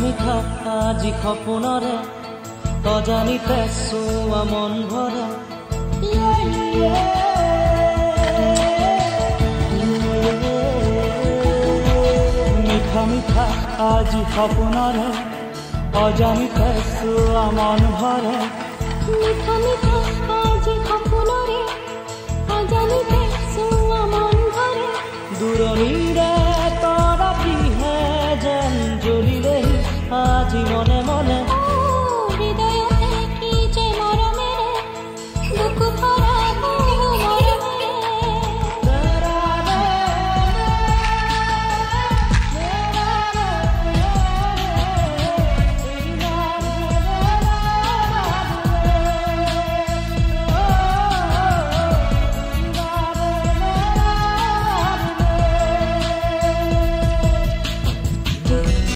মিঠা আজি সপোনৰে অজানিতে চোৱা মন ভৰে মিঠা মিঠা আজি সপোনৰে অজানিতে চোৱা মন ভৰে মিঠা মিঠা আজি সপোনৰে অজানিতে চোৱা মন ভৰে দূৰণিৰে তৰা পিহে যেন জ্বলিলেহি আজি মনে মনে